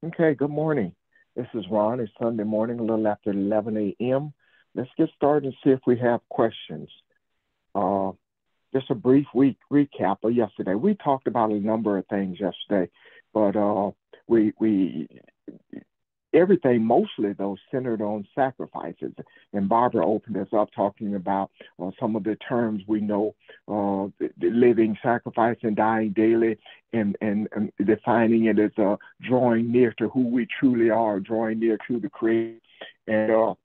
Okay, good morning. This is Ron. It's Sunday morning, a little after 11 a.m. Let's get started and see if we have questions. Uh, just a brief week recap of yesterday. We talked about a number of things yesterday, but we everything mostly though centered on sacrifices. And Barbara opened us up talking about some of the terms we know, the living, sacrifice, and dying daily, and defining it as drawing near to who we truly are, drawing near to the Creator. And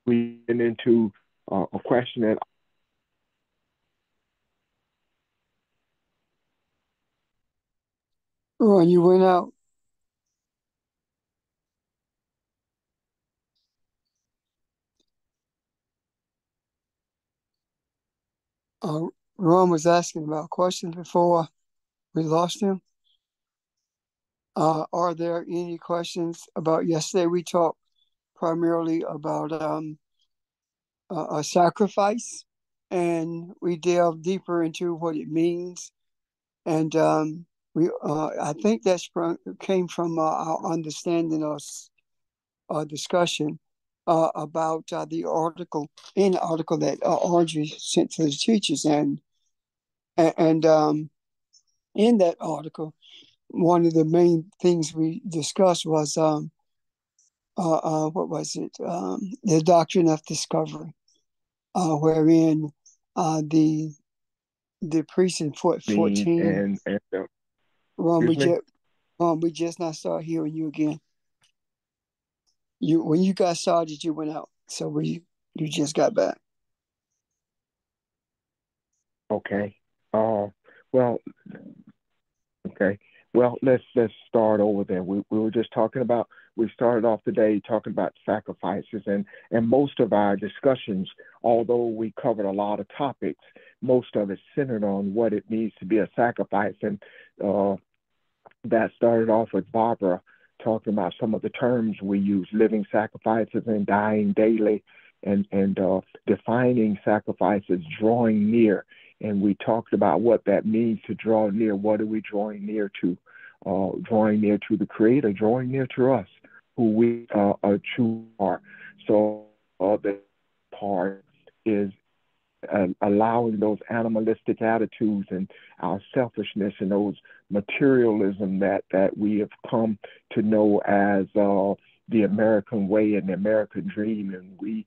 we went into a question that Ron, you went out. Uh, Ron was asking about questions before we lost him. Are there any questions about yesterday? We talked primarily about a sacrifice, and we delved deeper into what it means. And we, I think that came from our understanding or discussion about the article that Audrey sent to the teachers, and in that article, one of the main things we discussed was what was it? The doctrine of discovery, wherein the priest in means 14. and Ron, excuse me. We just not start hearing you again. You when you got started, you went out, so you just got back. Okay. Well, okay. Well, let's start over there. We were just talking about we started off the day talking about sacrifices and most of our discussions, although we covered a lot of topics, most of it centered on what it means to be a sacrifice. And uh, that started off with Barbara talking about some of the terms we use, living sacrifices and dying daily, and defining sacrifices, drawing near. And we talked about what that means to draw near. What are we drawing near to? Drawing near to the Creator, drawing near to us, who we truly are. So the part is allowing those animalistic attitudes and our selfishness and those materialism that we have come to know as the American way and the American dream, and we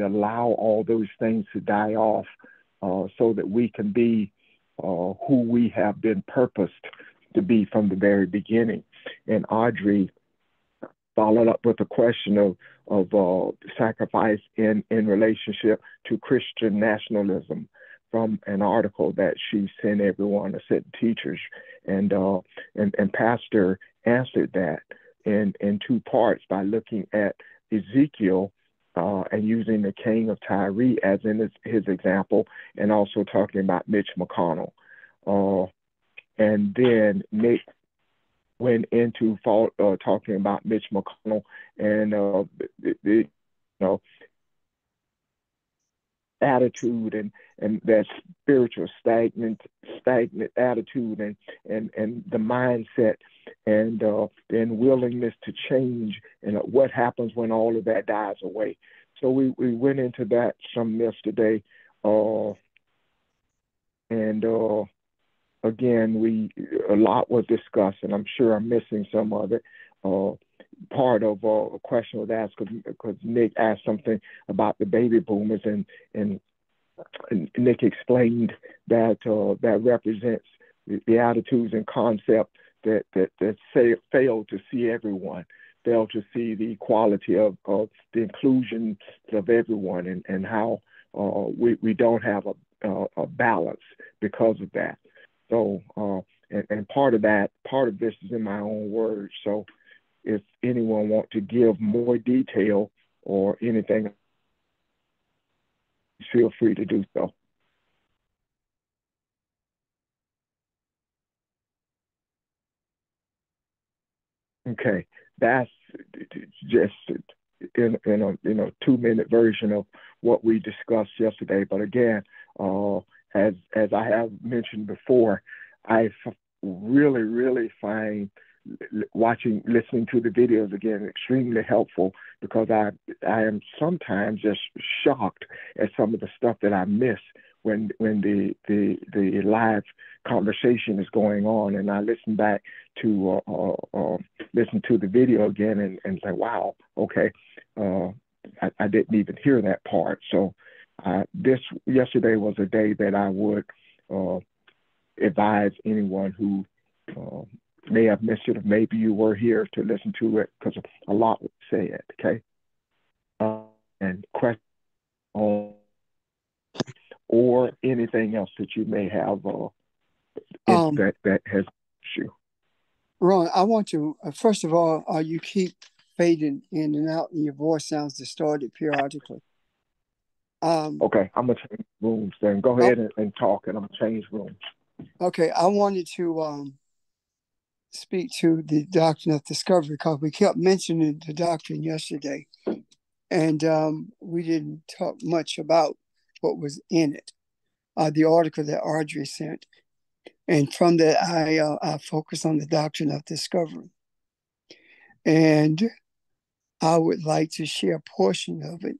allow all those things to die off so that we can be who we have been purposed to be from the very beginning. And Audrey followed up with a question of sacrifice in relationship to Christian nationalism from an article that she sent everyone, sent teachers, and and Pastor answered that in two parts by looking at Ezekiel. And using the king of Tyre as in his example, and also talking about Mitch McConnell. Uh, and then Nick went into talking about Mitch McConnell and you know attitude and that spiritual stagnant attitude and the mindset and then willingness to change and what happens when all of that dies away. So we went into that some yesterday, uh, and again, we a lot was discussed, and I'm sure I'm missing some of it. Uh, Part of a question was asked because Nick asked something about the baby boomers, and Nick explained that that represents the attitudes and concept that say fail to see everyone, fail to see the equality of the inclusion of everyone, and how we don't have a balance because of that. So, and part of that, part of this is in my own words. So, if anyone want to give more detail or anything, feel free to do so. Okay, that's just in a 2 minute version of what we discussed yesterday. But again, uh, as I have mentioned before, I really find listening to the videos again, extremely helpful because I am sometimes just shocked at some of the stuff that I miss when the live conversation is going on, and I listen to the video again and say, wow, okay, uh, I didn't even hear that part. So this yesterday was a day that I would uh, advise anyone who uh, may have missed it, or maybe you were here to listen to it because a lot was said. Okay, and question on or anything else that you may have Um, that has you. Ron, I want to first of all, you keep fading in and out, and your voice sounds distorted periodically. Um, Okay, I'm gonna change rooms. Then go I, ahead and talk, and I'm gonna change rooms. okay, I wanted to speak to the doctrine of discovery because we kept mentioning the doctrine yesterday, and we didn't talk much about what was in it. The article that Audrey sent, and from that I focus on the doctrine of discovery, and I would like to share a portion of it.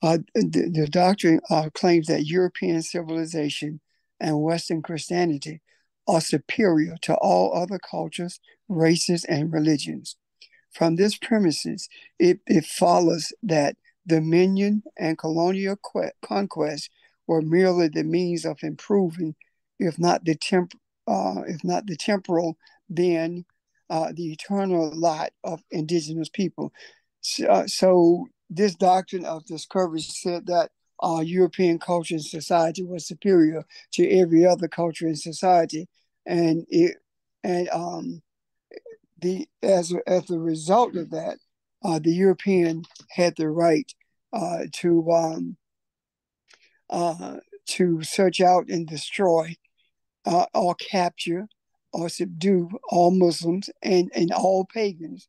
The doctrine claims that European civilization and Western Christianity are superior to all other cultures, races, and religions. From this premises, it follows that dominion and colonial conquest were merely the means of improving, if not the if not the temporal, then the eternal lot of indigenous people. So this doctrine of discovery said that European culture and society was superior to every other culture and society, and it and the as a result of that, the European had the right uh, to um, to search out and destroy or capture or subdue all Muslims and all pagans,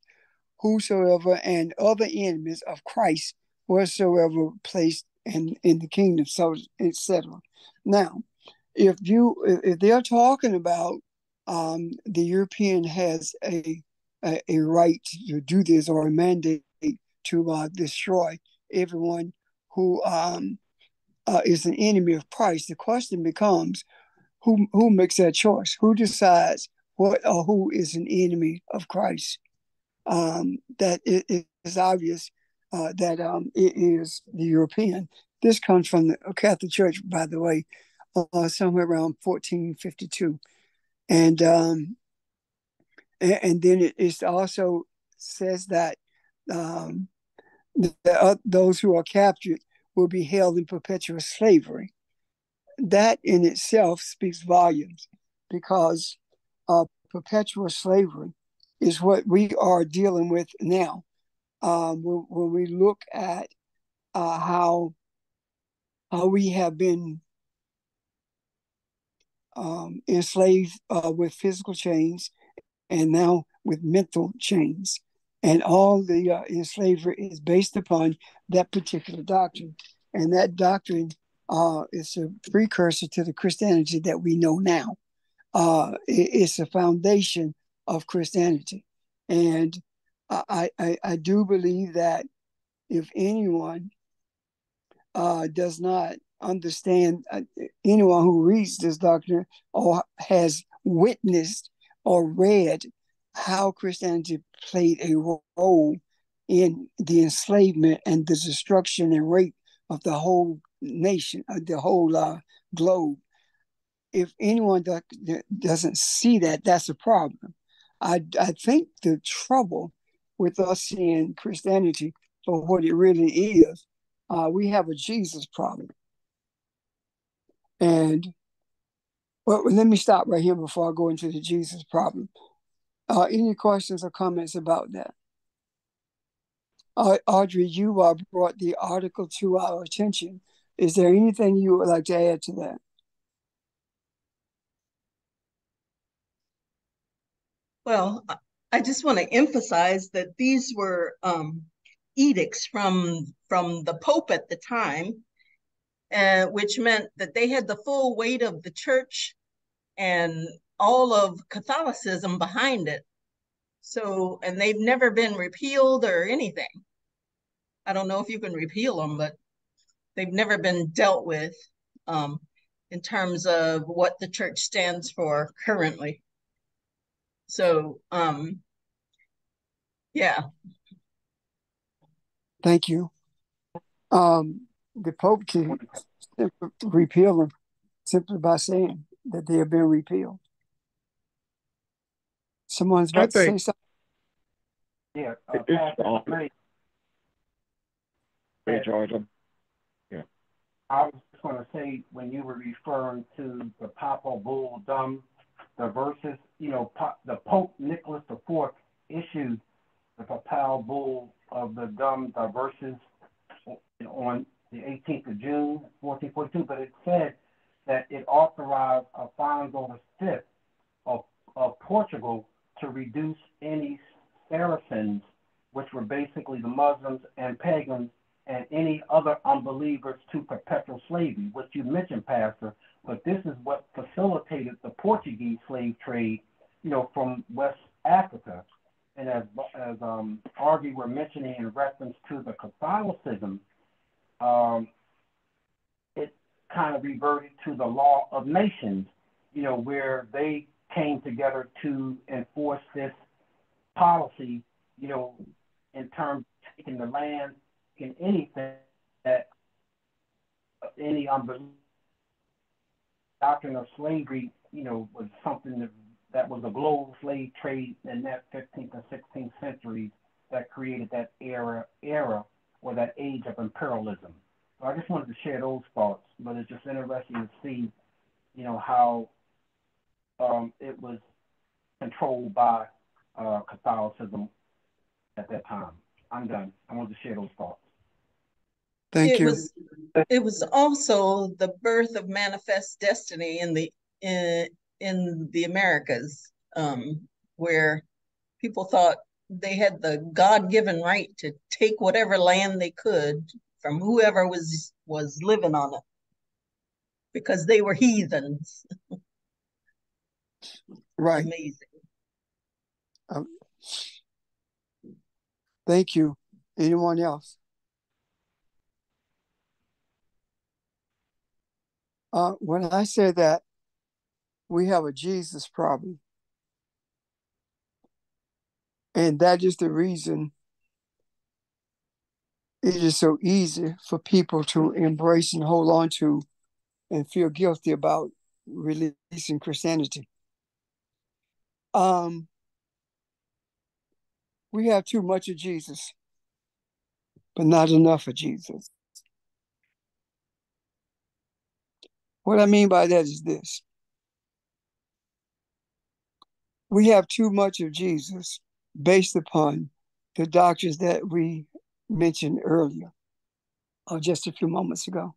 whosoever and other enemies of Christ whatsoever placed in the kingdom, so etc. Now, if they're talking about the European has a right to do this or a mandate to destroy everyone who is an enemy of Christ, the question becomes who makes that choice? Who decides what or who is an enemy of Christ? That it is obvious that it is the European. This comes from the Catholic Church, by the way, somewhere around 1452, and and then it also says that um, those who are captured will be held in perpetual slavery. That in itself speaks volumes because perpetual slavery is what we are dealing with now. When we look at how we have been enslaved with physical chains and now with mental chains. And all the slavery is based upon that particular doctrine. And that doctrine is a precursor to the Christianity that we know now. It's a foundation of Christianity. And I do believe that if anyone does not understand, anyone who reads this doctrine or has witnessed or read how Christianity played a role in the enslavement and the destruction and rape of the whole nation, the whole globe. If anyone doesn't see that, that's a problem. I think the trouble with us seeing Christianity for what it really is, we have a Jesus problem. And well, let me stop right here before I go into the Jesus problem. Any questions or comments about that? Audrey, you brought the article to our attention. Is there anything you would like to add to that? Well, I just want to emphasize that these were edicts from the Pope at the time, which meant that they had the full weight of the church and all of Catholicism behind it. So, and they've never been repealed or anything. I don't know if you can repeal them, but they've never been dealt with in terms of what the church stands for currently. So, yeah. Thank you. The Pope can repeal them simply by saying that they have been repealed. Someone's about to say something. Yeah, It's Hey, Georgia. Yeah. I was just going to say, when you were referring to the Papal Bull Dum Diversis, the Pope Nicholas IV issued the Papal Bull of the Dum Diversis on the 18th of June, 1442, but it said that it authorized Alfonso V of Portugal to reduce any Saracens, which were basically the Muslims and pagans, and any other unbelievers to perpetual slavery, which you mentioned, Pastor, but this is what facilitated the Portuguese slave trade, from West Africa. And as Argy were mentioning in reference to the Catholicism, it kind of reverted to the law of nations, where they came together to enforce this policy, in terms of taking the land, in anything that any doctrine of slavery, was something that was a global slave trade in that 15th and 16th centuries that created that era or that age of imperialism. So I just wanted to share those thoughts, but it's just interesting to see, how it was controlled by Catholicism at that time. I'm done. I wanted to share those thoughts. Thank you. It was also the birth of Manifest Destiny in the Americas, where people thought they had the God-given right to take whatever land they could from whoever was living on it, because they were heathens. Right. Amazing. Thank you. Anyone else? When I say that we have a Jesus problem, and that is the reason it is so easy for people to embrace and hold on to and feel guilty about releasing Christianity. We have too much of Jesus, but not enough of Jesus. What I mean by that is this. We have too much of Jesus based upon the doctrines that we mentioned earlier, or just a few moments ago.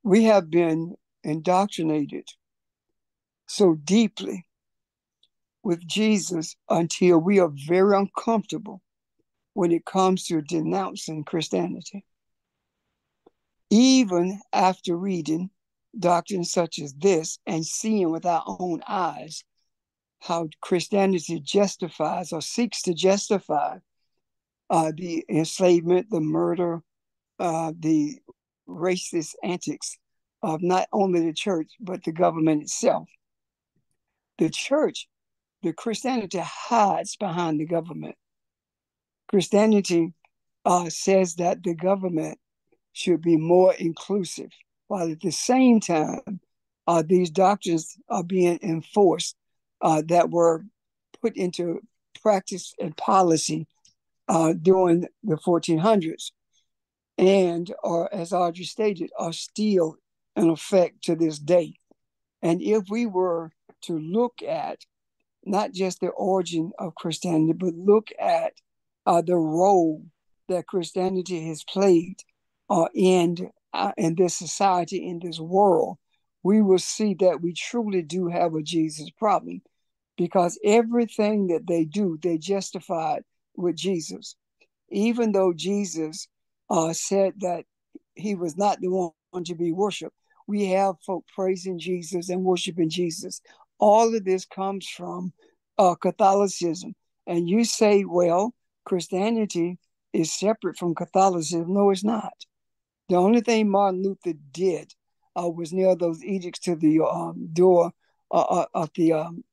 We have been indoctrinated so deeply with Jesus until we are very uncomfortable when it comes to denouncing Christianity. Even after reading doctrines such as this and seeing with our own eyes how Christianity justifies or seeks to justify the enslavement, the murder, the racist antics of not only the church, but the government itself. The church, the Christianity hides behind the government. Christianity says that the government should be more inclusive, while at the same time, these doctrines are being enforced that were put into practice and policy during the 1400s, and are, as Audrey stated, are still in effect to this day. And if we were to look at not just the origin of Christianity, but look at the role that Christianity has played in this society, in this world, we will see that we truly do have a Jesus problem, because everything that they do, they justified with Jesus. Even though Jesus said that he was not the one to be worshiped, we have folk praising Jesus and worshiping Jesus. All of this comes from Catholicism. And you say, well, Christianity is separate from Catholicism. No, it's not. The only thing Martin Luther did was nail those edicts to the door of the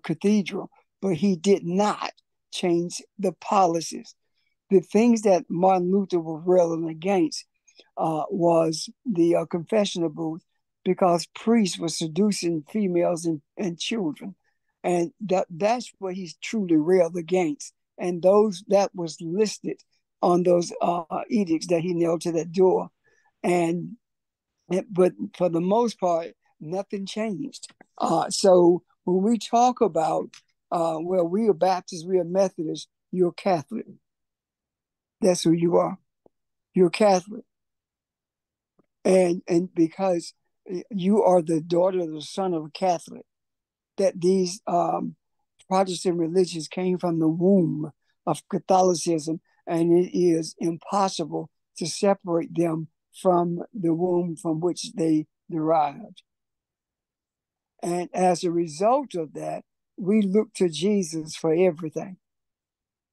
cathedral, but he did not change the policies. The things that Martin Luther was railing against was the confessional booth, because priests were seducing females and children. And that's what he's truly railed against. And that was listed on those edicts that he nailed to that door. But for the most part, nothing changed. So when we talk about, well, we are Baptists, we are Methodists, you're Catholic. That's who you are. You're Catholic. And because you are the daughter of the son of a Catholic, that these Protestant religions came from the womb of Catholicism, and it is impossible to separate them from the womb from which they derived. And as a result of that, we look to Jesus for everything,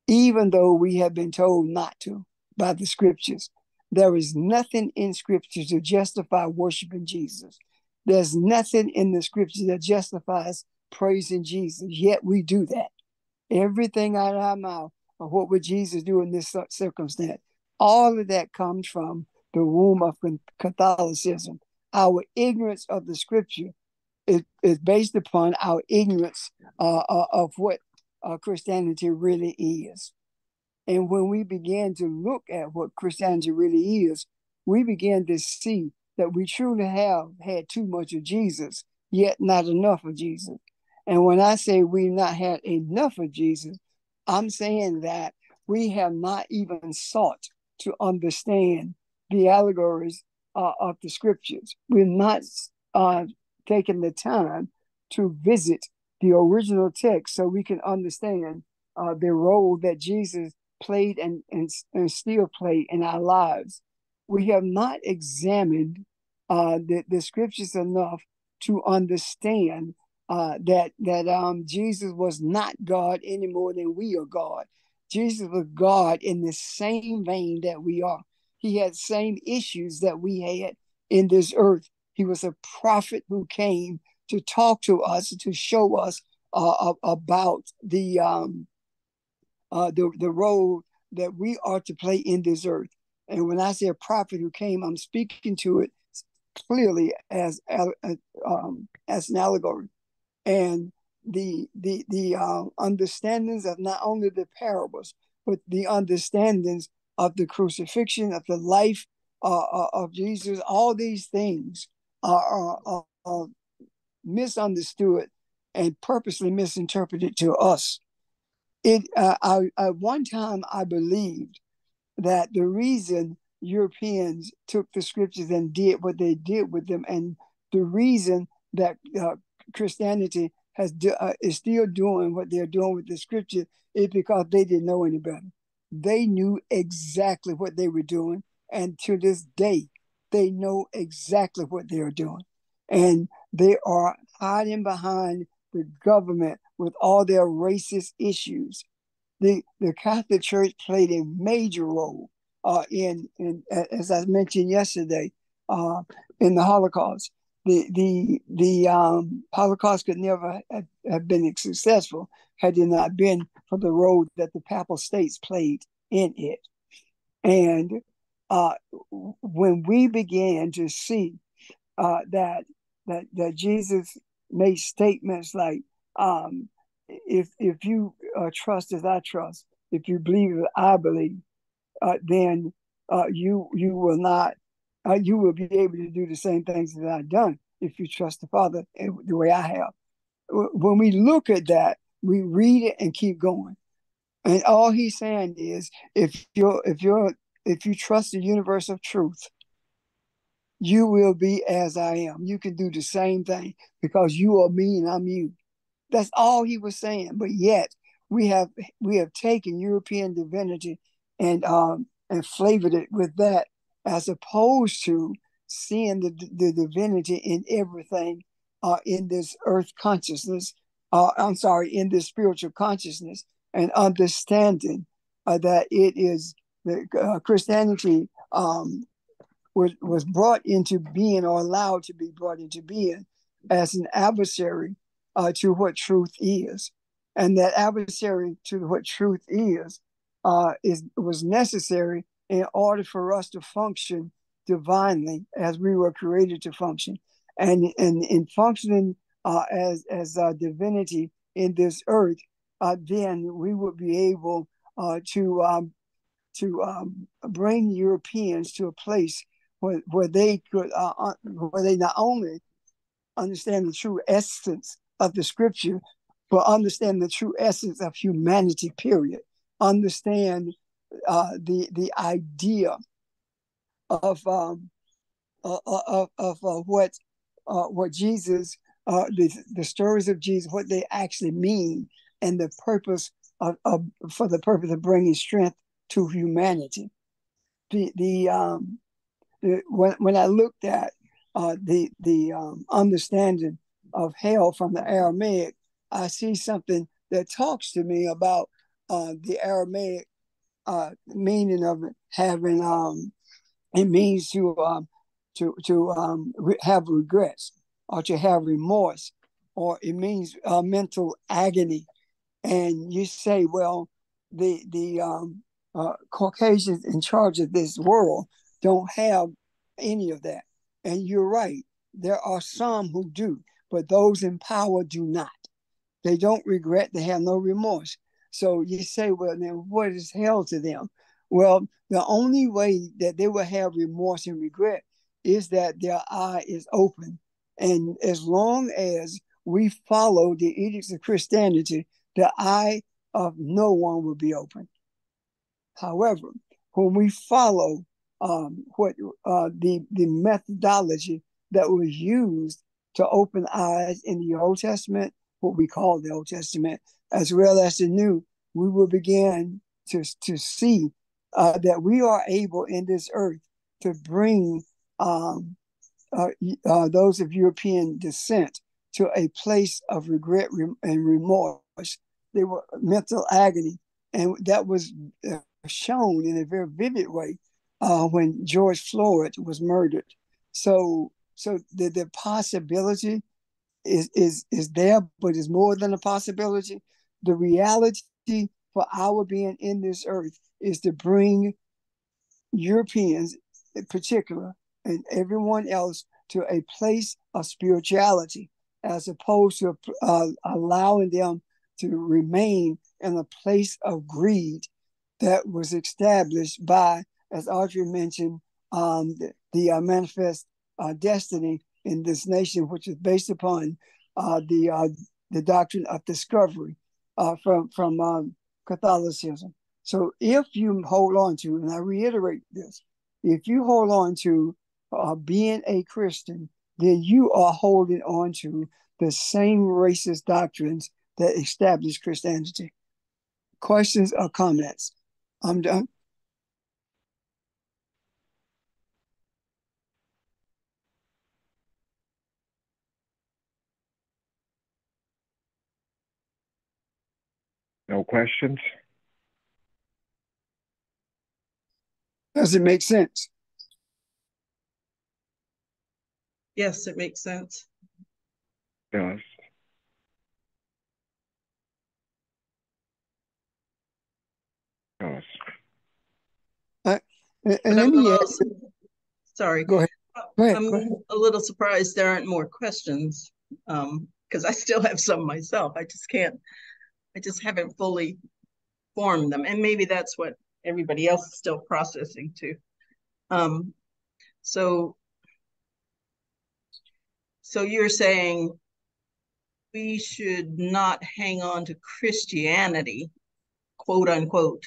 even though we have been told not to by the scriptures. There is nothing in scripture to justify worshiping Jesus. There's nothing in the scripture that justifies praising Jesus, yet we do that. Everything out of our mouth of what would Jesus do in this circumstance, all of that comes from the womb of Catholicism. Our ignorance of the scripture is based upon our ignorance of what Christianity really is. And when we begin to look at what Christianity really is, we begin to see that we truly have had too much of Jesus, yet not enough of Jesus. And when I say we've not had enough of Jesus, I'm saying that we have not even sought to understand the allegories of the scriptures. We're not taking the time to visit the original text so we can understand the role that Jesus played and still play in our lives. We have not examined the scriptures enough to understand that Jesus was not God any more than we are God. Jesus was God in the same vein that we are. He had the same issues that we had in this earth. He was a prophet who came to talk to us, to show us about the role that we are to play in this earth. And when I say a prophet who came, I'm speaking to it clearly as an allegory. And the understandings of not only the parables, but the understandings of the crucifixion, of the life of Jesus, all these things are misunderstood and purposely misinterpreted to us. At one time, I believed that the reason Europeans took the scriptures and did what they did with them, and the reason that Christianity is still doing what they're doing with the scripture, is because they didn't know any better. They knew exactly what they were doing, and to this day, they know exactly what they are doing. And they are hiding behind the government with all their racist issues. The Catholic Church played a major role in as I mentioned yesterday, in the Holocaust. The Holocaust could never have been successful had it not been for the role that the Papal States played in it. And when we began to see that Jesus made statements like, if you trust as I trust, if you believe as I believe, then you will not. You will be able to do the same things that I've done if you trust the Father the way I have. When we look at that, we read it and keep going. And all he's saying is, if you trust the universe of truth, you will be as I am. You can do the same thing because you are me and I'm you. That's all he was saying. But yet we have taken European divinity and flavored it with that, as opposed to seeing the divinity in everything in this earth consciousness, I'm sorry, in this spiritual consciousness and understanding that it is the Christianity was brought into being, or allowed to be brought into being, as an adversary to what truth is. And that adversary to what truth was necessary in order for us to function divinely as we were created to function. And in functioning as divinity in this earth, then we would be able to bring Europeans to a place where they could where they not only understand the true essence of the scripture, but understand the true essence of humanity. Period. Understand the idea of what Jesus, the stories of Jesus, what they actually mean, and the purpose for the purpose of bringing strength to humanity. When I looked at the understanding of hell from the Aramaic, I see something that talks to me about the Aramaic meaning of it having it means to have regrets, or to have remorse, or it means mental agony. And you say, well, the Caucasians in charge of this world don't have any of that. And you're right. There are some who do, but those in power do not. They don't regret. They have no remorse. So you say, well, then what is hell to them? Well, the only way that they will have remorse and regret is that their eye is open. And as long as we follow the edicts of Christianity, the eye of no one will be open. However, when we follow what the methodology that was used to open eyes in the Old Testament, what we call the Old Testament, as well as the New, we will begin to see that we are able in this earth to bring those of European descent to a place of regret and remorse. They were mental agony, and that was shown in a very vivid way when George Floyd was murdered. So the possibility is there, but it's more than a possibility. The reality for our being in this earth is to bring Europeans in particular and everyone else to a place of spirituality, as opposed to allowing them to remain in a place of greed that was established by, as Audrey mentioned, the manifest destiny in this nation, which is based upon the doctrine of discovery from Catholicism. So if you hold on to, and I reiterate this, if you hold on to being a Christian, then you are holding on to the same racist doctrines that establish Christianity. Questions or comments? I'm done. No questions? Does it make sense? Yes, it makes sense. Yes. Yes. And let me ask. Sorry. Go ahead. Go ahead. I'm a little surprised there aren't more questions, because I still have some myself. I just haven't fully formed them. And maybe that's what everybody else is still processing too. So you're saying we should not hang on to Christianity, quote unquote,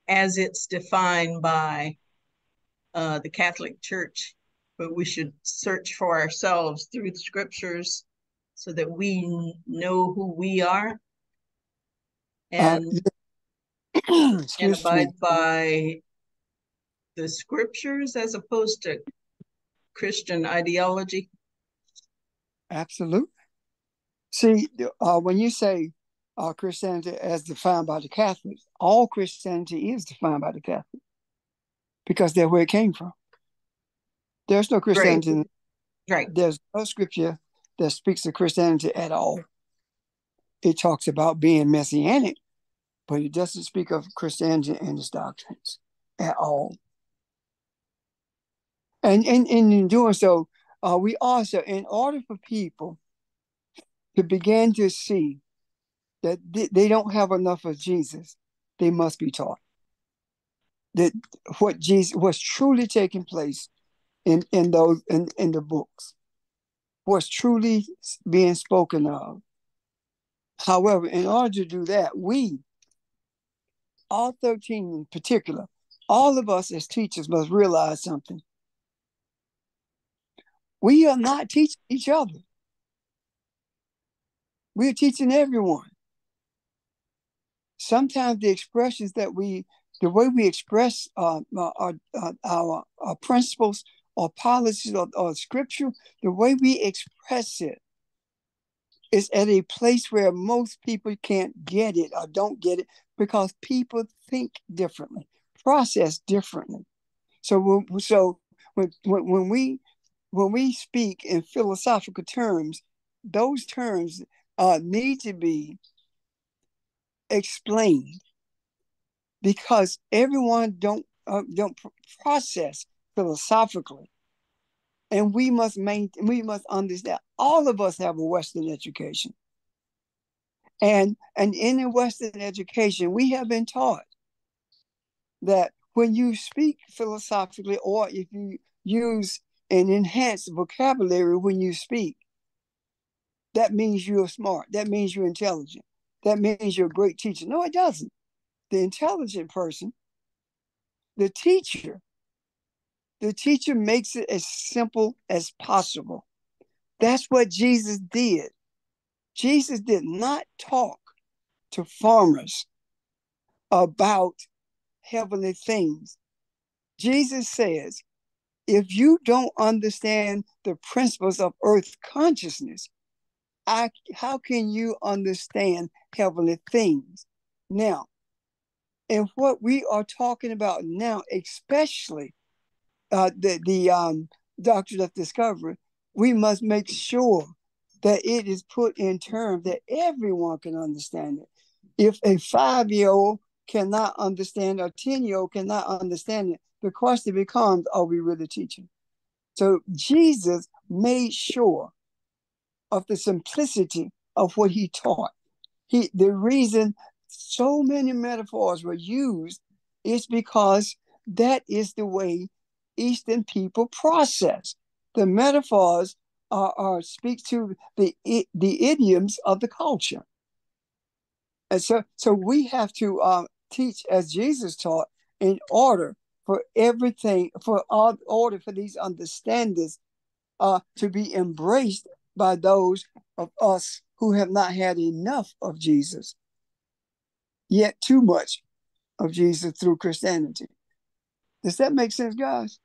as it's defined by the Catholic Church, but we should search for ourselves through the scriptures so that we know who we are and abide by the scriptures as opposed to Christian ideology. Absolutely. See, when you say Christianity as defined by the Catholics, all Christianity is defined by the Catholics because they're where it came from. There's no Right. Christianity. Right. There's no scripture that speaks of Christianity at all. It talks about being messianic, but it doesn't speak of Christianity and its doctrines at all. And in doing so, we also, in order for people to begin to see that they don't have enough of Jesus, they must be taught that what's truly taking place in the books, what's truly being spoken of. However, in order to do that, we, all 13 in particular, all of us as teachers must realize something. We are not teaching each other. We are teaching everyone. Sometimes the expressions the way we express our principles or policies or scripture, the way we express it is at a place where most people can't get it or don't get it because people think differently, process differently. So when we speak in philosophical terms, those terms need to be explained because everyone don't process philosophically, and we must understand. All of us have a Western education, and in a Western education, we have been taught that when you speak philosophically, or if you use an enhanced vocabulary when you speak, that means you're smart. That means you're intelligent. That means you're a great teacher. No, it doesn't. The intelligent person, the teacher makes it as simple as possible. That's what Jesus did. Jesus did not talk to farmers about heavenly things. Jesus says, if you don't understand the principles of earth consciousness, how can you understand heavenly things? Now, and what we are talking about now, especially the doctrine of discovery, we must make sure that it is put in terms that everyone can understand it. If a 5-year-old cannot understand, or 10-year-old cannot understand it, the question becomes, are we really teaching? So Jesus made sure of the simplicity of what he taught. The reason so many metaphors were used is because that is the way Eastern people process. The metaphors speak to the idioms of the culture. And so we have to teach as Jesus taught in order for everything, order for these understandings to be embraced by those of us who have not had enough of Jesus, yet too much of Jesus through Christianity. Does that make sense, guys?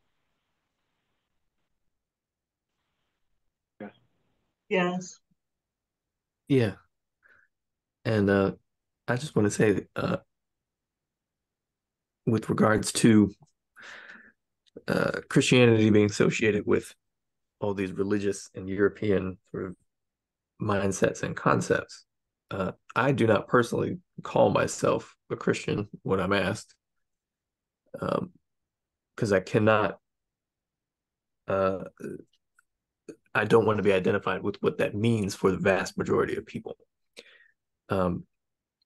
Yes. Yes. Yeah. And I just want to say, with regards to Christianity being associated with all these religious and European sort of mindsets and concepts, I do not personally call myself a Christian when I'm asked, because I cannot, I don't want to be identified with what that means for the vast majority of people. And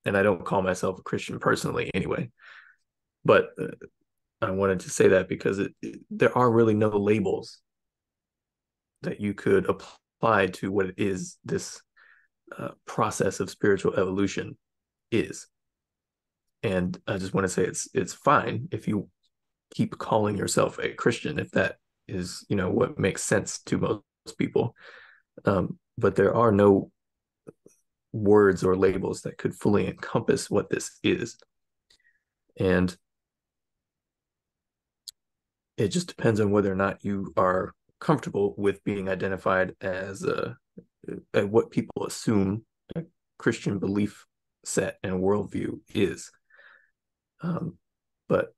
I don't call myself a Christian personally anyway. But I wanted to say that because there are really no labels that you could apply to what it is this process of spiritual evolution is. And I just want to say it's fine if you keep calling yourself a Christian, if that is, what makes sense to most people. But there are no words or labels that could fully encompass what this is. And it just depends on whether or not you are comfortable with being identified as what people assume a Christian belief set and worldview is. But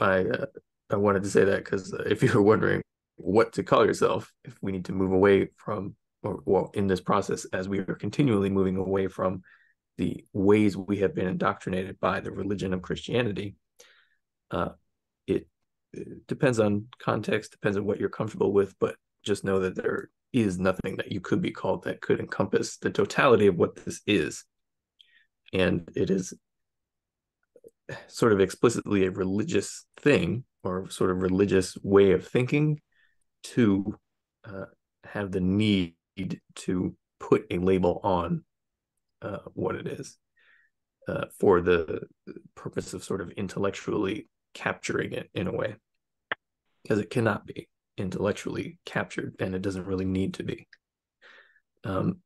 I wanted to say that because if you were wondering what to call yourself, if we need to move away from, or well, in this process, as we are continually moving away from the ways we have been indoctrinated by the religion of Christianity, it depends on context, depends on what you're comfortable with, but just know that there is nothing that you could be called that could encompass the totality of what this is. And it is sort of explicitly a religious thing, or sort of religious way of thinking, to have the need to put a label on what it is for the purpose of sort of intellectually capturing it in a way, because it cannot be intellectually captured, and it doesn't really need to be,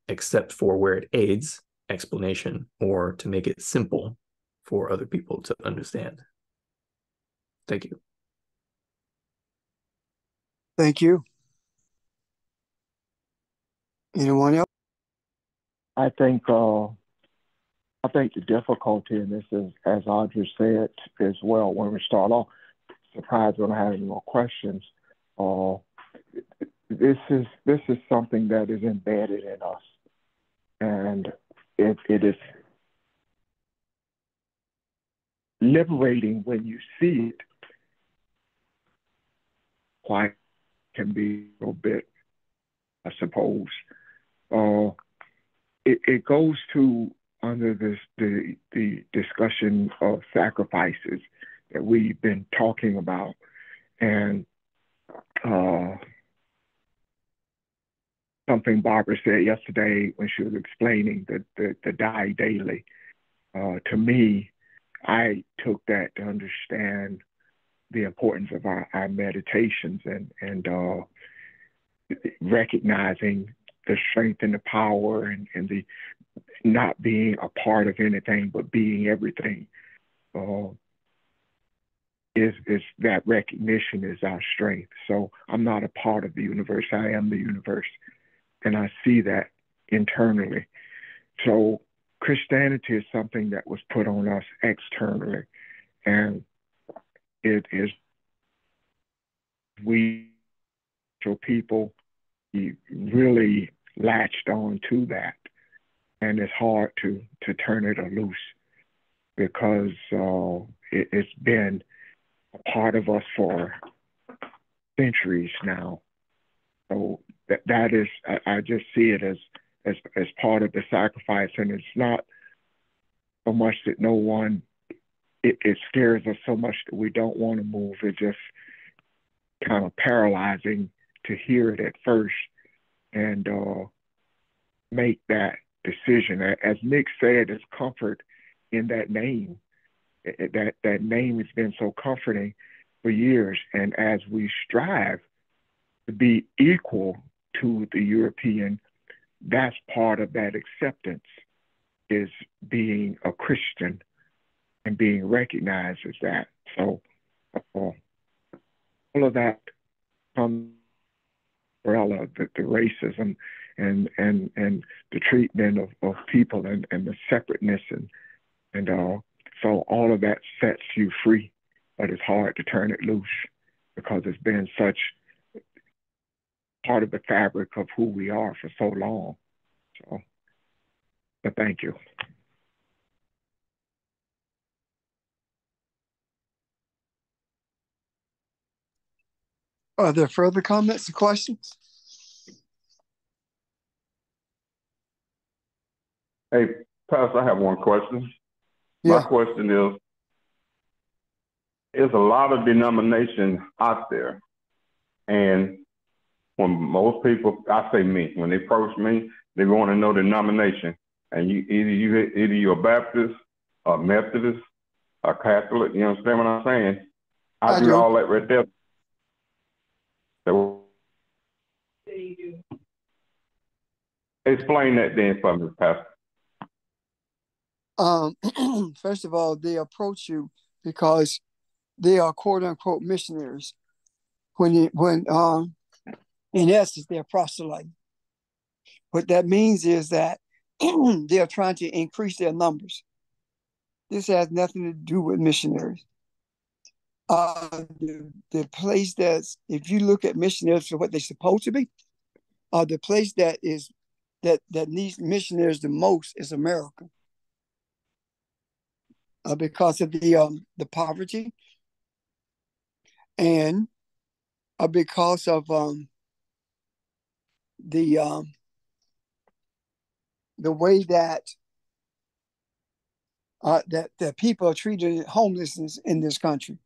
except for where it aids explanation or to make it simple for other people to understand. Thank you. Thank you. Anyone else? I think the difficulty in this is, as Audrey said as well, when we start off, surprised we don't have any more questions. This is something that is embedded in us, and it is liberating when you see it. Why can be a little bit, I suppose. It goes to under the discussion of sacrifices that we've been talking about, and something Barbara said yesterday when she was explaining the die daily. To me, I took that to understand the importance of our meditations and recognizing the strength and the power and the not being a part of anything but being everything. Is that recognition is our strength. So I'm not a part of the universe. I am the universe. And I see that internally. So Christianity is something that was put on us externally. And it is, we people really latched on to that. And it's hard to turn it loose, because it's been a part of us for centuries now. So that is, I just see it as part of the sacrifice. And it's not so much that no one, it scares us so much that we don't want to move. It's just kind of paralyzing to hear it at first and make that decision. As Nick said, there's comfort in that name. That name has been so comforting for years. And as we strive to be equal to the European, that's part of that acceptance, is being a Christian and being recognized as that. So all of that umbrella, the racism and the treatment of people and the separateness and so all of that sets you free, but it's hard to turn it loose because it's been such part of the fabric of who we are for so long. So, but thank you. Are there further comments or questions? Hey, Pastor, I have one question. Yeah. My question is, there's a lot of denominations out there. And when most people, I say me, when they approach me, they want to know the denomination. And either you're a Baptist, a Methodist, a Catholic, you understand what I'm saying? I do all that right there. So, explain that then for me, Pastor. First of all, they approach you because they are quote unquote missionaries. When in essence they're proselyting. What that means is that they're trying to increase their numbers. This has nothing to do with missionaries. The place that's, if you look at missionaries for what they're supposed to be, the place that needs missionaries the most is America, because of the poverty, and because of the way that that people are treated homelessness in this country.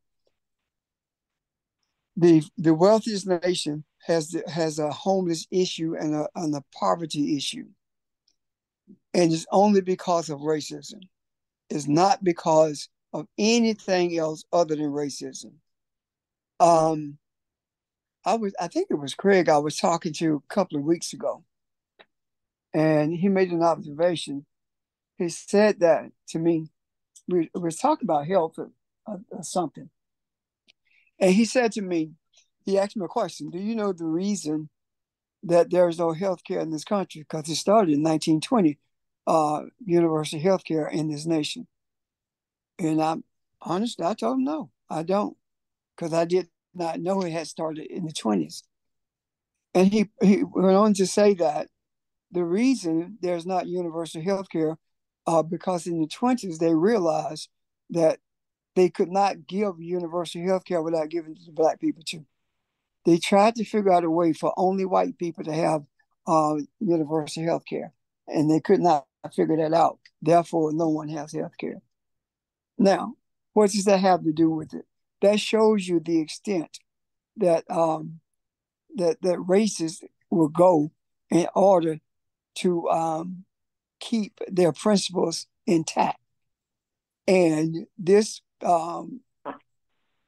The wealthiest nation has a homeless issue and a poverty issue, and it's only because of racism. It's not because of anything else other than racism. I think it was Craig I was talking to a couple of weeks ago, and he made an observation. He said that to me. We were talking about health or something, and he said to me, he asked me a question. Do you know the reason that there is no health care in this country? Because it started in 1920, universal health care in this nation. And I'm honestly, I told him no, I don't, because I did not know it had started in the 20s. And he went on to say that the reason there's not universal health care, because in the 20s they realized that they could not give universal health care without giving it to Black people too. They tried to figure out a way for only white people to have universal health care, and they could not figure that out. Therefore, no one has health care. Now, what does that have to do with it? That shows you the extent that that racists will go in order to keep their principles intact. And these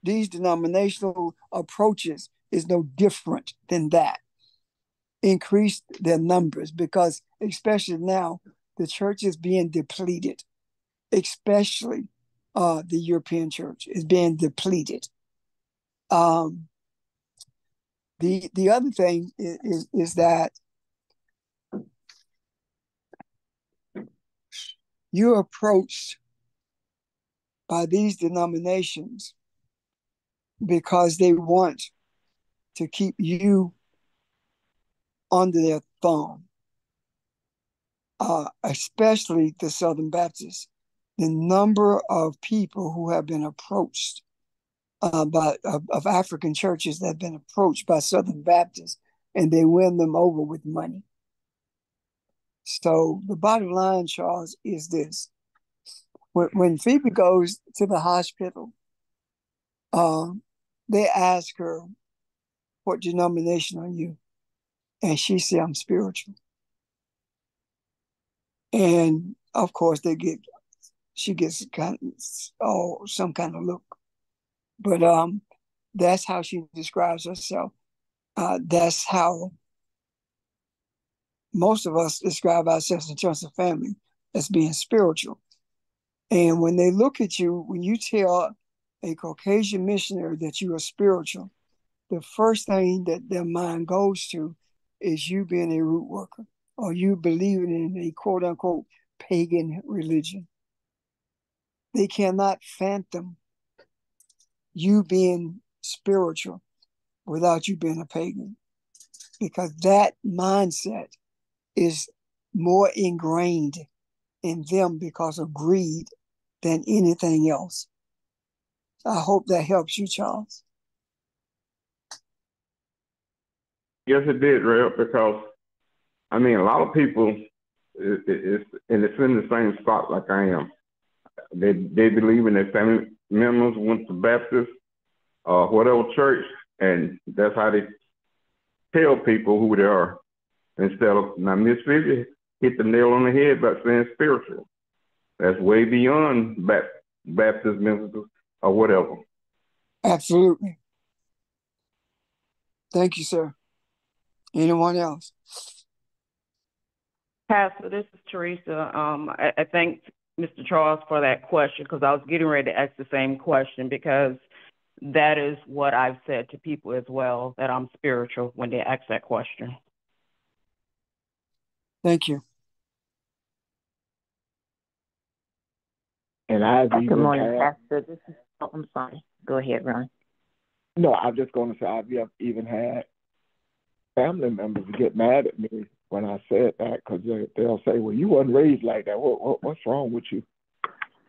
denominational approaches is no different than that. Increase their numbers, because especially now the church is being depleted, especially the European church is being depleted. The other thing is that you're approached by these denominations because they want to keep you under their thumb, especially the Southern Baptists. The number of people who have been approached of African churches that have been approached by Southern Baptists, and they win them over with money. So the bottom line, Charles, is this. When Phoebe goes to the hospital, they ask her, what denomination are you? And she said, I'm spiritual. And of course, she gets some kind of look. But that's how she describes herself. That's how most of us describe ourselves in terms of family, as being spiritual. And when they look at you, when you tell a Caucasian missionary that you are spiritual, the first thing that their mind goes to is you being a root worker, or you believing in a quote unquote pagan religion. They cannot fathom you being spiritual without you being a pagan, because that mindset is more ingrained in them because of greed than anything else. I hope that helps you, Charles. Yes, it did, Rev, because, I mean, a lot of people, it's in the same spot like I am. They believe in their family members went to Baptist or whatever church, and that's how they tell people who they are. Instead of, now Miss Phoebe hit the nail on the head by saying spiritual. That's way beyond Baptist ministers or whatever. Absolutely. Thank you, sir. Anyone else? Pastor, this is Teresa. I thank Mr. Charles for that question, because I was getting ready to ask the same question, because that is what I've said to people as well, that I'm spiritual when they ask that question. Thank you. And I've Good even morning, had, Pastor. This is, oh, I'm sorry. Go ahead, Ron. no, I'm just going to say I've even had family members get mad at me when I said that because they'll say, well, you wasn't raised like that. What's wrong with you?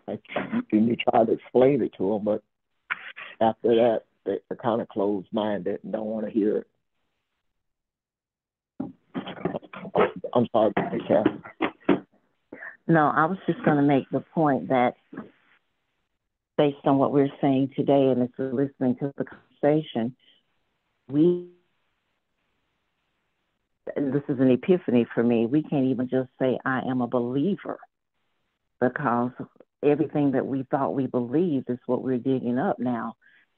Like, and you try to explain it to them, but after that, they're kind of closed-minded and don't want to hear it. I'm sorry, Kathy. No, I was just going to make the point that based on what we're saying today and as we're listening to the conversation, this is an epiphany for me. We can't even just say, I am a believer, because everything that we thought we believed is what we're digging up now.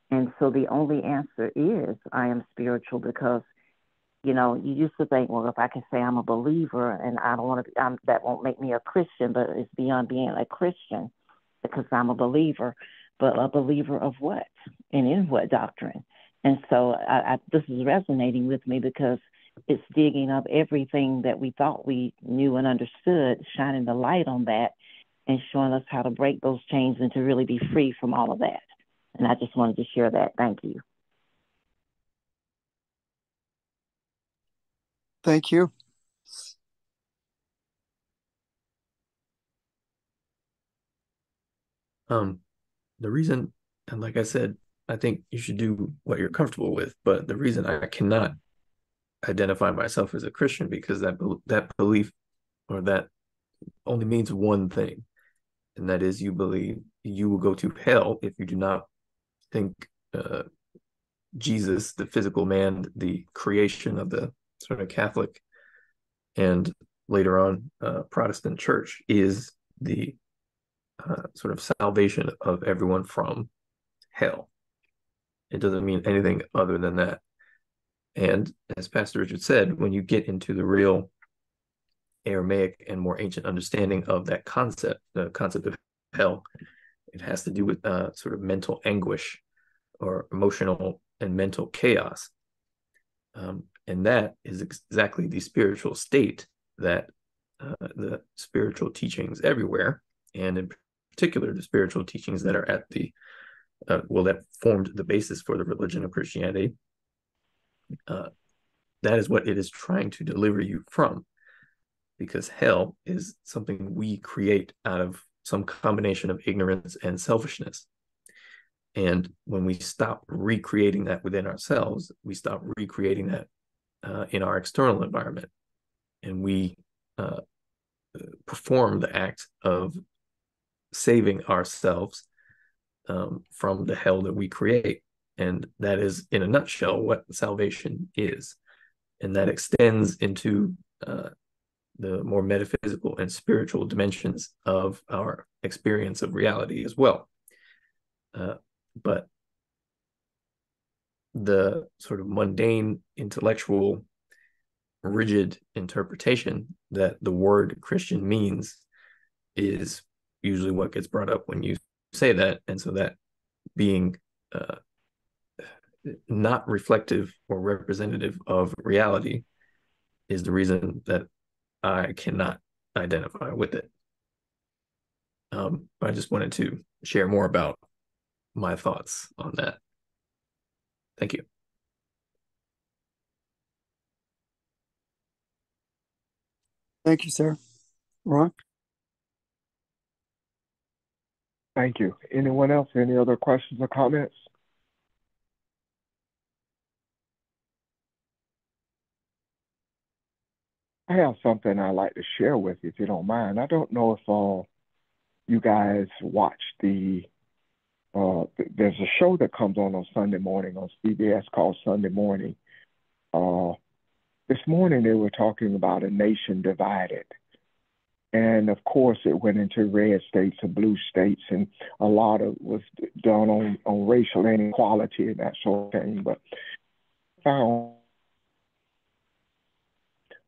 And so the only answer is, I am spiritual, because, you used to think, well, if I can say I'm a believer and I don't want to be, that won't make me a Christian, but it's beyond being a Christian because I'm a believer. But a believer of what? And in what doctrine? And so this is resonating with me because it's digging up everything that we thought we knew and understood, shining the light on that and showing us how to break those chains and to really be free from all of that. And I just wanted to share that. Thank you. Thank you. The reason, and like I said, I think you should do what you're comfortable with, but the reason I cannot identify myself as a Christian because that belief or that only means one thing, and that is you believe you will go to hell if you do not think Jesus, the physical man, the creation of the sort of Catholic and later on Protestant church, is the sort of salvation of everyone from hell. It doesn't mean anything other than that. And as Pastor Richard said, when you get into the real Aramaic and more ancient understanding of that concept, the concept of hell, it has to do with sort of mental anguish or emotional and mental chaos. And that is exactly the spiritual state that the spiritual teachings everywhere, and in particular the spiritual teachings that are at the that formed the basis for the religion of Christianity, that is what it is trying to deliver you from, because hell is something we create out of some combination of ignorance and selfishness. And when we stop recreating that within ourselves, we stop recreating that in our external environment, and we perform the act of saving ourselves from the hell that we create. And that is, in a nutshell, what salvation is. And that extends into the more metaphysical and spiritual dimensions of our experience of reality as well. But the sort of mundane, intellectual, rigid interpretation that the word Christian means is usually what gets brought up when you say that. And so that being not reflective or representative of reality is the reason that I cannot identify with it. I just wanted to share more about my thoughts on that. Thank you. Thank you, sir. Ron? Thank you. Anyone else? Any other questions or comments? I have something I'd like to share with you, if you don't mind. I don't know if you guys watch there's a show that comes on Sunday morning on CBS called Sunday Morning. This morning they were talking about a nation divided. And of course, it went into red states and blue states, and a lot of was done on racial inequality and that sort of thing. But found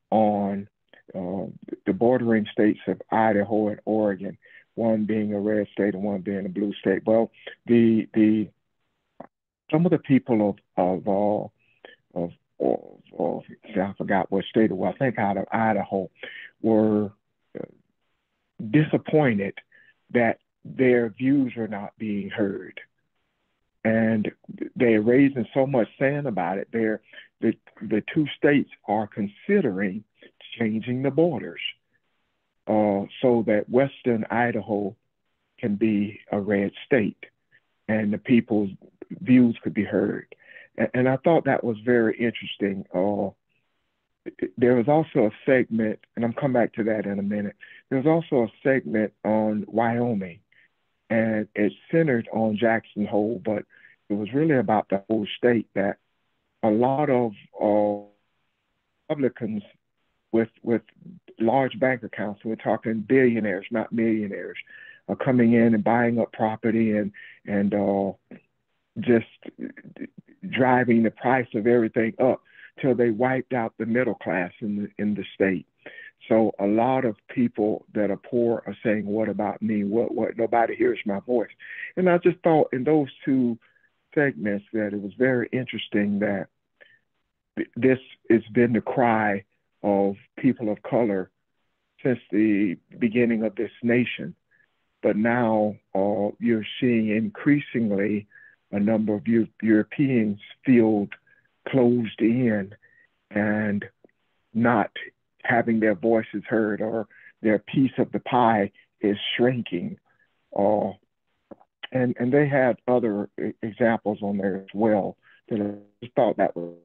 on the bordering states of Idaho and Oregon, one being a red state and one being a blue state. Well, some of the people of I forgot what state it was, I think out of Idaho, were disappointed that their views were not being heard. And they're raising so much sand about it. The two states are considering changing the borders so that Western Idaho can be a red state and the people's views could be heard. And I thought that was very interesting. There was also a segment, and I'm coming back to that in a minute. There was also a segment on Wyoming, and it centered on Jackson Hole, but it was really about the whole state, that a lot of Republicans with large bank accounts, we're talking billionaires, not millionaires, are coming in and buying up property and just driving the price of everything up till they wiped out the middle class in the state. So a lot of people that are poor are saying, "What about me? What? Nobody hears my voice." And I just thought in those two segments that it was very interesting that this has been the cry of people of color since the beginning of this nation. But now you're seeing increasingly a number of Europeans feel closed in and not having their voices heard, or their piece of the pie is shrinking. And they had other examples on there as well that I just thought that was.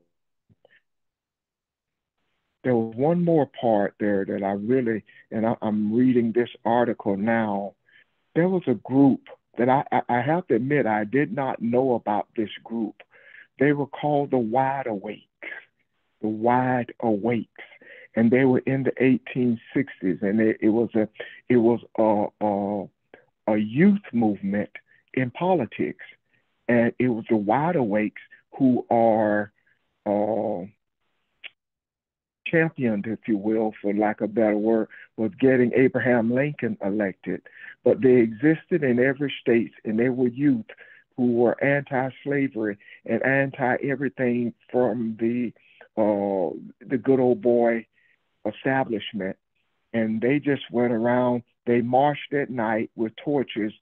There was one more part there that I really, and I'm reading this article now. There was a group that I have to admit I did not know about this group. They were called the Wide Awakes, the Wide Awakes, and they were in the 1860s, and it was a youth movement in politics, and it was the Wide Awakes who are championed, if you will, for lack of a better word, was getting Abraham Lincoln elected. But they existed in every state, and they were youth who were anti-slavery and anti-everything from the good old boy establishment. And they just went around, they marched at night with torches,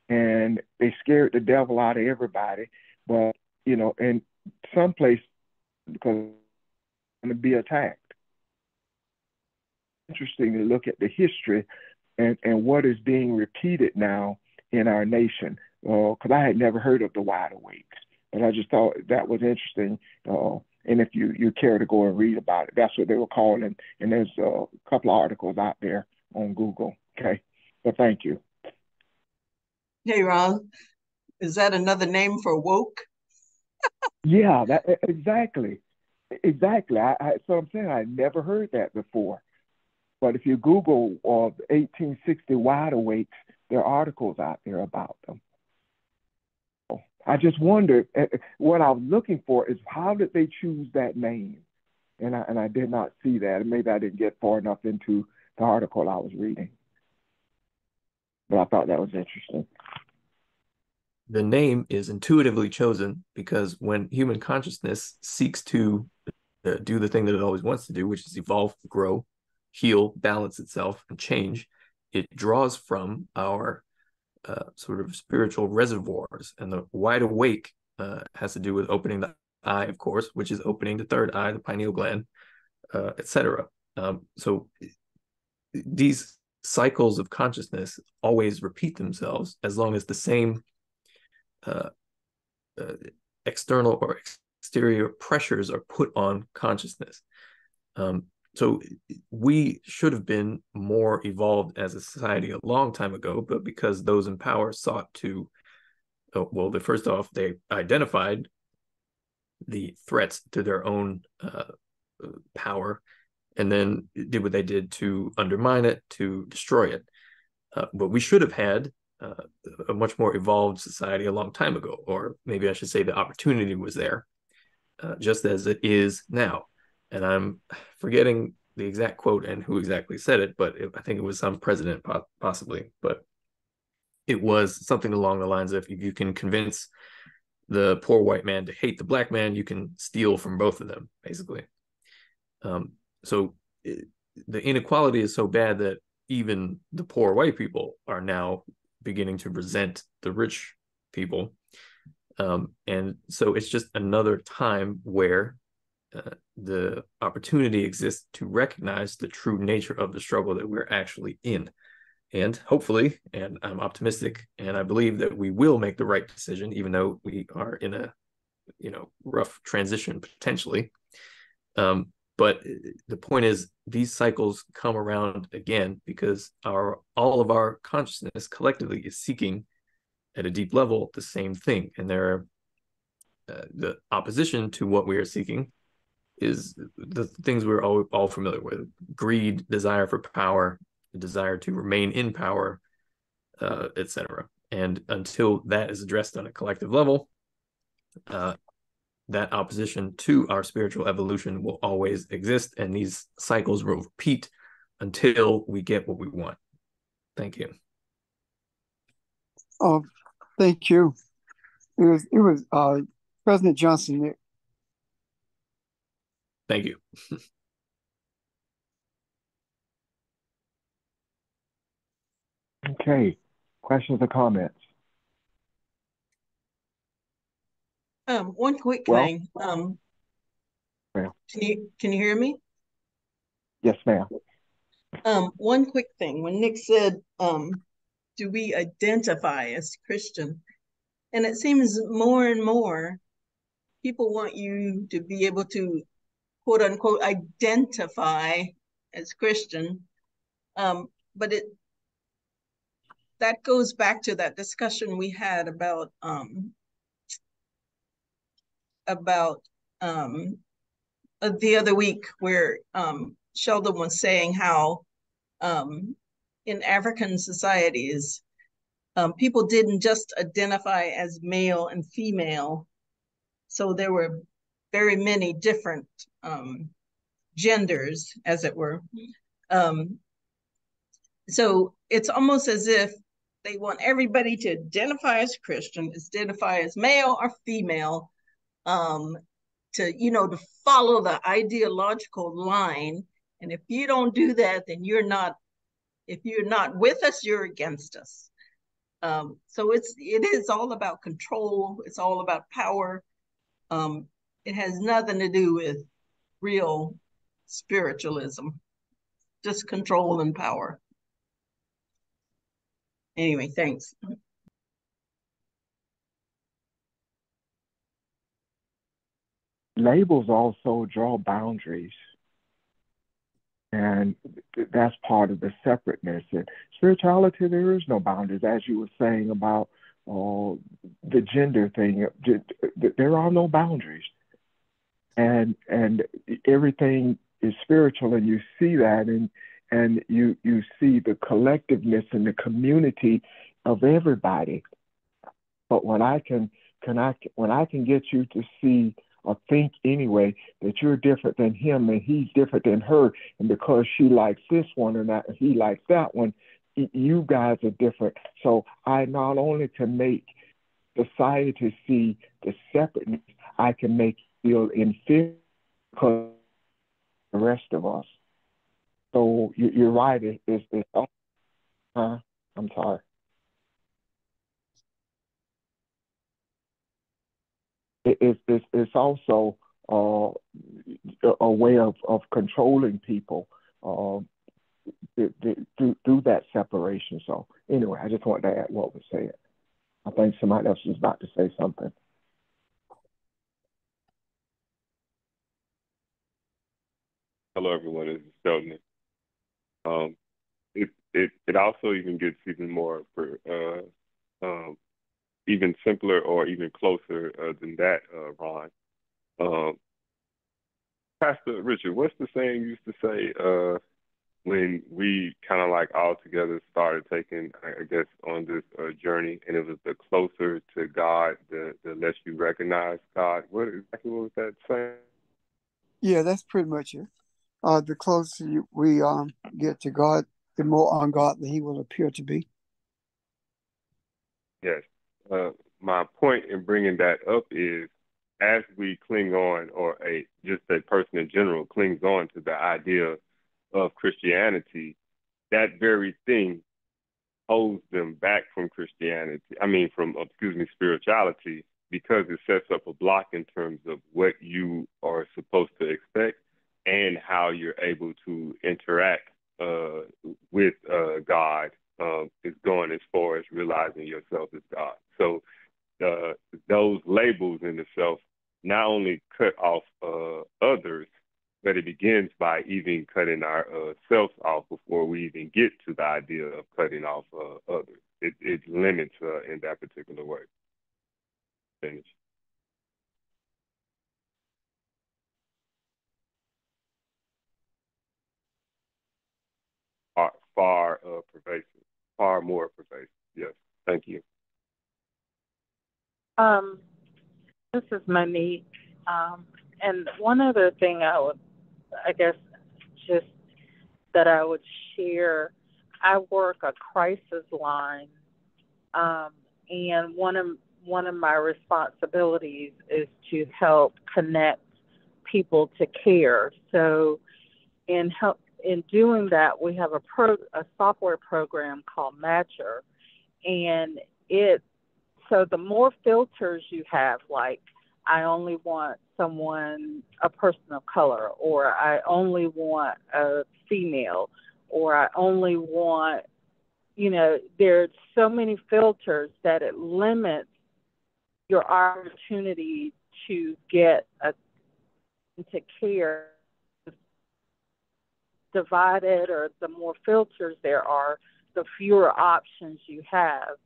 and they scared the devil out of everybody. But, in some places, because they're going to be attacked. Interesting to look at the history and what is being repeated now in our nation, because I had never heard of the Wide Awakes, and I just thought that was interesting. And if you care to go and read about it, that's what they were calling, and there's a couple of articles out there on Google. Okay, but thank you. Hey, Ron, is that another name for woke? Yeah, exactly. So I'm saying I never heard that before. But if you Google 1860 Wide Awakes, there are articles out there about them. I just wondered, what I was looking for is how did they choose that name? And I did not see that. Maybe I didn't get far enough into the article I was reading. But I thought that was interesting. The name is intuitively chosen because when human consciousness seeks to do the thing that it always wants to do, which is evolve, grow, heal, balance itself, and change, it draws from our sort of spiritual reservoirs. And the wide awake has to do with opening the eye, of course, which is opening the third eye, the pineal gland, etc. So these cycles of consciousness always repeat themselves as long as the same external or exterior pressures are put on consciousness. So we should have been more evolved as a society a long time ago, but because those in power sought to, first off, they identified the threats to their own power, and then did what they did to undermine it, to destroy it. But we should have had a much more evolved society a long time ago, or maybe I should say the opportunity was there, just as it is now. And I'm forgetting the exact quote and who exactly said it, but I think it was some president possibly. But it was something along the lines of, if you can convince the poor white man to hate the black man, you can steal from both of them, basically. So the inequality is so bad that even the poor white people are now beginning to resent the rich people. And so it's just another time where the opportunity exists to recognize the true nature of the struggle that we're actually in. And hopefully, and I'm optimistic, and I believe that we will make the right decision, even though we are in a rough transition potentially. But the point is, these cycles come around again because all of our consciousness collectively is seeking at a deep level the same thing. And the opposition to what we are seeking is the things we're all familiar with: greed, desire for power, the desire to remain in power, etc. And until that is addressed on a collective level, that opposition to our spiritual evolution will always exist, and these cycles will repeat until we get what we want. Thank you. Oh, thank you. It was President Johnson, Nick. Thank you. Okay. Questions or comments? One quick Well, thing. ma'am. Can you hear me? Yes, ma'am. One quick thing. When Nick said, do we identify as Christian? And it seems more and more people want you to be able to, quote unquote, identify as Christian. But that goes back to that discussion we had about the other week, where Sheldon was saying how in African societies, people didn't just identify as male and female. So there were very many different genders, as it were. So it's almost as if they want everybody to identify as Christian, identify as male or female, to follow the ideological line. And if you don't do that, then if you're not with us, you're against us. So it is all about control. It's all about power. It has nothing to do with real spiritualism, just control and power. Anyway, thanks. Labels also draw boundaries. And that's part of the separateness. And spirituality, there is no boundaries, as you were saying about the gender thing. There are no boundaries, and everything is spiritual, and you see that, and you see the collectiveness and the community of everybody. But when I can get you to see or think anyway that you're different than him and he's different than her, and because she likes this one and he likes that one, you guys are different. So I not only can make society see the separateness, I can make you feel inferior because the rest of us. So you're right. I'm sorry. It's also a way of controlling people through that separation. So anyway, I just wanted to add what was said. I think somebody else was about to say something. Hello, everyone. This is Sheldon. It also even gets even more even simpler or even closer than that, Ron. Pastor Richard, what's the saying you used to say when we kind of like all together started taking, I guess, on this journey, and it was the closer to God, the less you recognize God? What was that saying? Yeah, that's pretty much it. The closer we get to God, the more ungodly he will appear to be. Yes. My point in bringing that up is, as we cling on, or just a person in general clings on to the idea of Christianity, that very thing holds them back from Christianity. I mean, from, spirituality, because it sets up a block in terms of what you are supposed to expect and how you're able to interact with God, is going as far as realizing yourself as God. So those labels in itself not only cut off others, but it begins by even cutting ourselves off before we even get to the idea of cutting off others. It limits in that particular way. Finish. Far pervasive, far more pervasive. Yes, thank you. This is Monique. And one other thing I guess, just that I would share, I work a crisis line, and one of my responsibilities is to help connect people to care. So in doing that, we have a software program called Matcher, and so the more filters you have, like I only want a person of color, or I only want a female, or I only want, there's so many filters that it limits your opportunity to get into care. Divided, or the more filters there are, the fewer options you have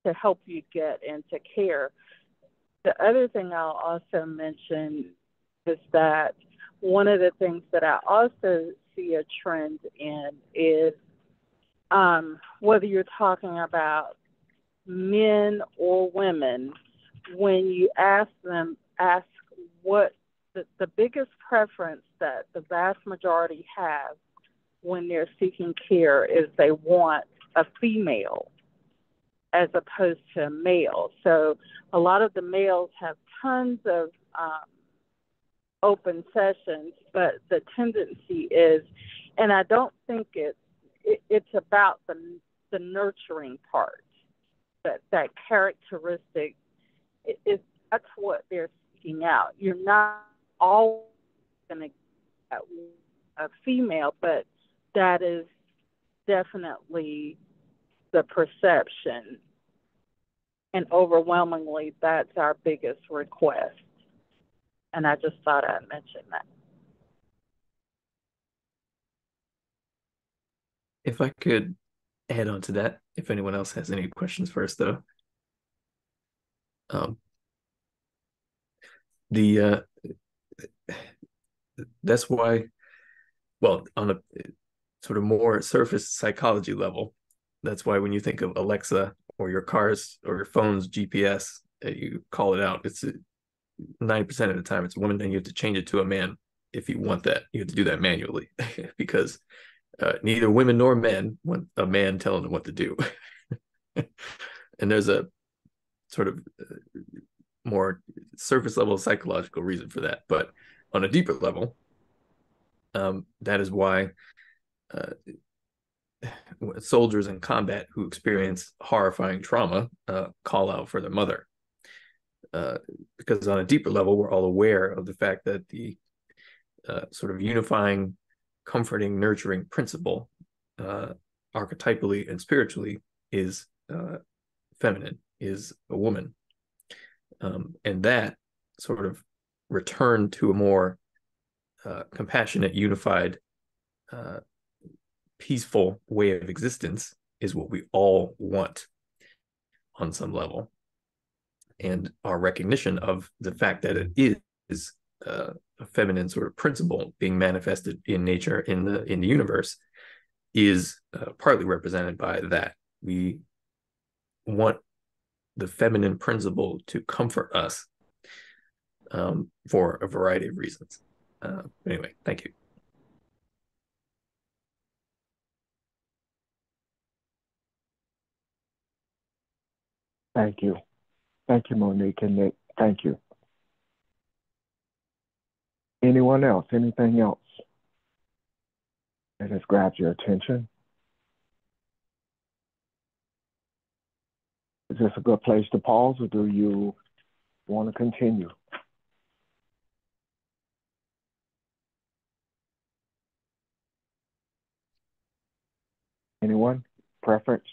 to help you get into care. The other thing I'll also mention is that one of the things that I also see a trend in is whether you're talking about men or women, when you ask what the biggest preference that the vast majority have when they're seeking care is they want a female as opposed to a male. So a lot of the males have tons of open sessions, but the tendency is, and I don't think it's about the nurturing part, that characteristic, that's what they're seeking out. You're not always going to get a female, but that is definitely the perception. And overwhelmingly, that's our biggest request. And I just thought I'd mention that. If I could add on to that, if anyone else has any questions first, though. That's why, well, on a sort of more surface psychology level, that's why when you think of Alexa or your car's or your phone's GPS, you call it out, it's 90% of the time it's a woman, and you have to change it to a man if you want that. You have to do that manually because neither women nor men want a man telling them what to do. And there's a sort of more surface level psychological reason for that. But on a deeper level, that is why soldiers in combat who experience horrifying trauma call out for their mother. Because on a deeper level, we're all aware of the fact that the sort of unifying, comforting, nurturing principle, archetypally and spiritually, is feminine, is a woman. And that sort of return to a more compassionate, unified, peaceful way of existence is what we all want on some level. And our recognition of the fact that it is a feminine sort of principle being manifested in nature, in the universe, is partly represented by that. We want the feminine principle to comfort us for a variety of reasons. Anyway, thank you. Thank you. Thank you, Monique and Nick. Thank you. Anyone else? Anything else? It has grabbed your attention. Is this a good place to pause, or do you want to continue? Anyone? Preference?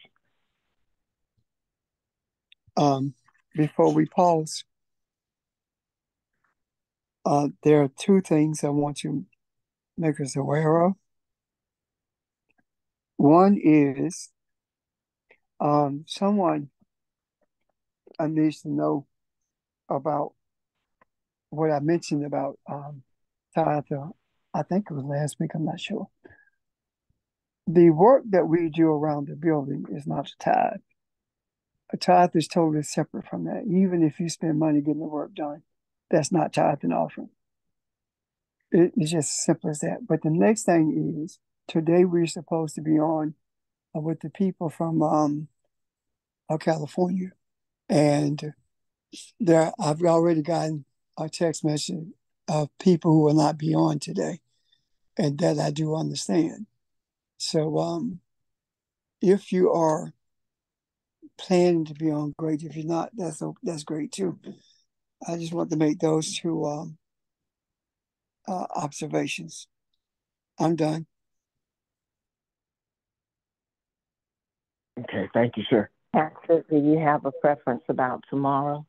Before we pause, there are two things I want to make us aware of. One is someone needs to know about what I mentioned about tithe. I think it was last week, I'm not sure. The work that we do around the building is not a tithe. A tithe is totally separate from that. Even if you spend money getting the work done, that's not tithe and offering. It's just as simple as that. But the next thing is, today we're supposed to be on with the people from California. And I've already gotten a text message of people who will not be on today. And that I do understand. So if you are planning to be on, great. If you're not, that's great too. I just want to make those two observations. I'm done. Okay, thank you, sir. Pastor, do you have a preference about tomorrow?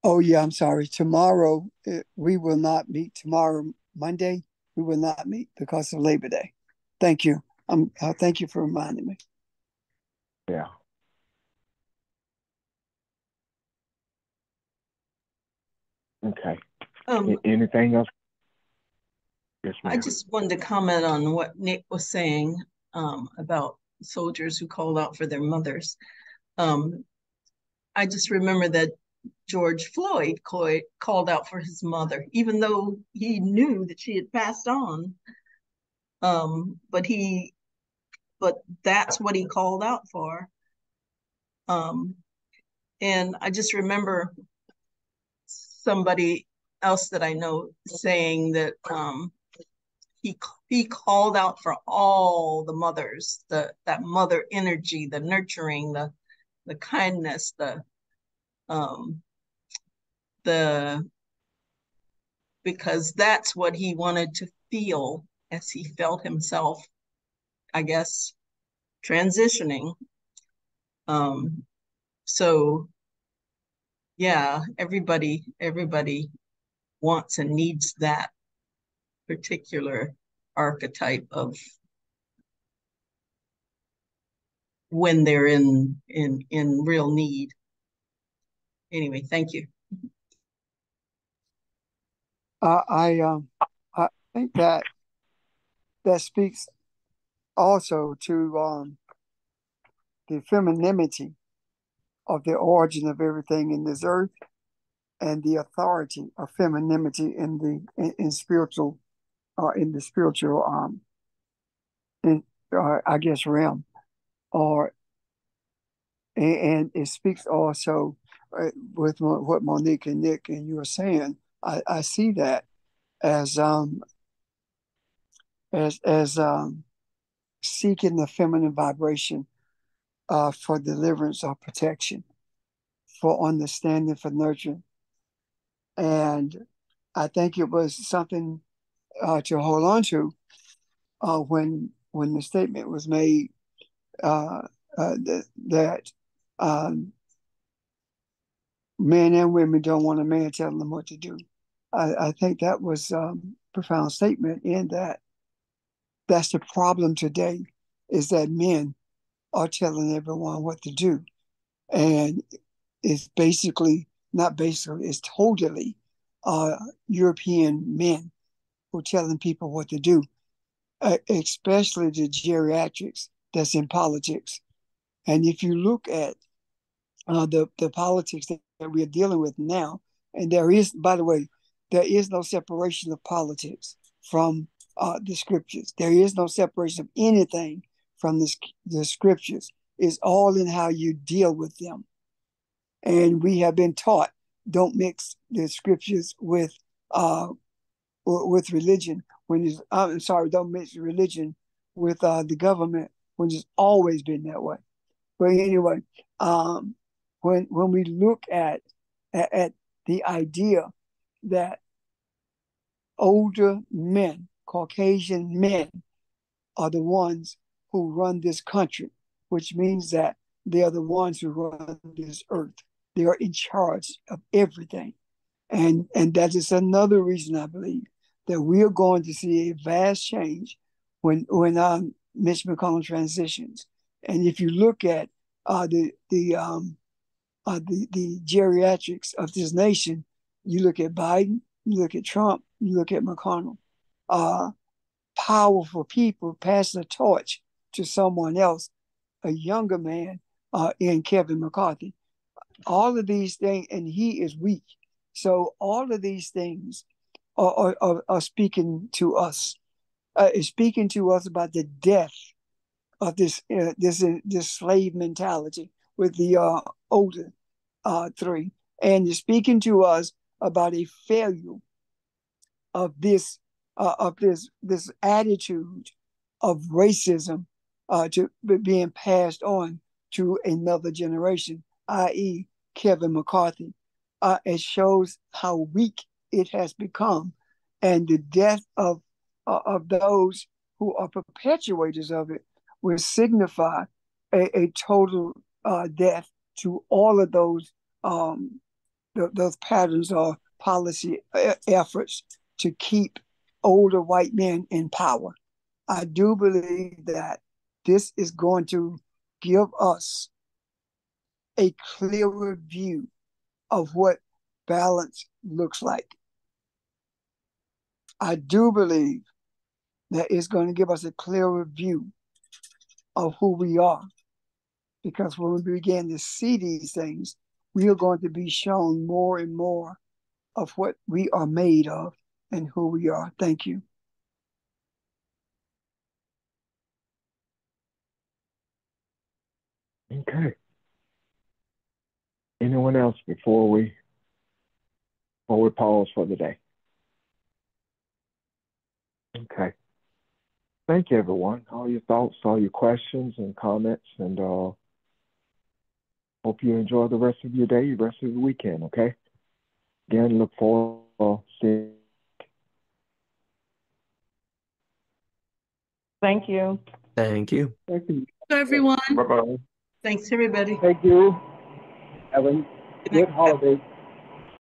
Oh, yeah, I'm sorry. Tomorrow, we will not meet. Tomorrow, Monday, we will not meet because of Labor Day. Thank you. Thank you for reminding me. Yeah. Okay. Anything else? Yes, ma'am. I just wanted to comment on what Nick was saying about soldiers who called out for their mothers. I just remember that George Floyd called out for his mother, even though he knew that she had passed on. But that's what he called out for. And I just remember somebody else that I know saying that he called out for all the mothers, that mother energy, the nurturing, the kindness, because that's what he wanted to feel as he felt himself, I guess, transitioning. So yeah, everybody wants and needs that particular archetype of when they're in real need. Anyway, thank you. I think that speaks also to the femininity of the origin of everything in this earth, and the authority of femininity in the spiritual I guess realm, and it speaks also with what Monique and Nick and you are saying. I see that as seeking the feminine vibration for deliverance or protection, for understanding, for nurturing. And I think it was something to hold on to when the statement was made that men and women don't want a man telling them what to do. I think that was a profound statement, in that's the problem today, is that men are telling everyone what to do. And it's it's totally European men who are telling people what to do, especially the geriatrics that's in politics. And if you look at the politics that we are dealing with now, and by the way, there is no separation of politics from the scriptures. There is no separation of anything from the scriptures. It's all in how you deal with them. And we have been taught, don't mix the scriptures with religion I'm sorry, don't mix religion with the government when it's always been that way. But anyway, when we look at the idea that older men, Caucasian men, are the ones who run this country, which means that they are the ones who run this earth. They are in charge of everything. And that is another reason I believe that we are going to see a vast change when Mitch McConnell transitions. And if you look at the geriatrics of this nation, you look at Biden, you look at Trump, you look at McConnell. Powerful people pass the torch to someone else, a younger man in Kevin McCarthy. All of these things, and he is weak. So all of these things are speaking to us. Is speaking to us about the death of this slave mentality with the older three, and is speaking to us about a failure of this attitude of racism to being passed on to another generation, i.e., Kevin McCarthy. It shows how weak it has become, and the death of those who are perpetuators of it will signify a total death to all of those patterns or policy efforts to keep older white men in power. I do believe that this is going to give us a clearer view of what balance looks like. I do believe that it's going to give us a clearer view of who we are. Because when we begin to see these things, we are going to be shown more and more of what we are made of and who we are. Thank you. Okay. Anyone else before we pause for the day? Okay. Thank you, everyone. All your thoughts, all your questions and comments, and hope you enjoy the rest of your day, the rest of the weekend, okay? Again, look forward to seeing. Thank you. Thank you. Thank you. Everyone. Bye-bye. Thanks, everybody. Thank you. Have a good holiday.